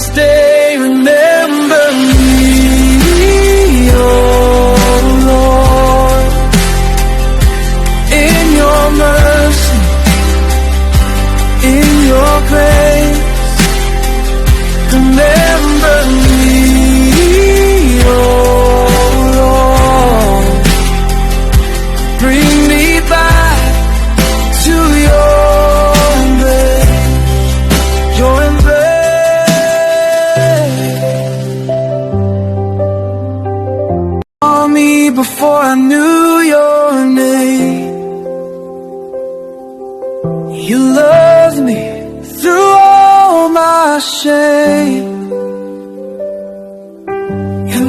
this day, remember me, oh Lord. In your mercy, in your grace, remember me, oh Lord. Bring me back to your embrace, your embrace. Saw me before I knew your name. You loved me through all my shame, and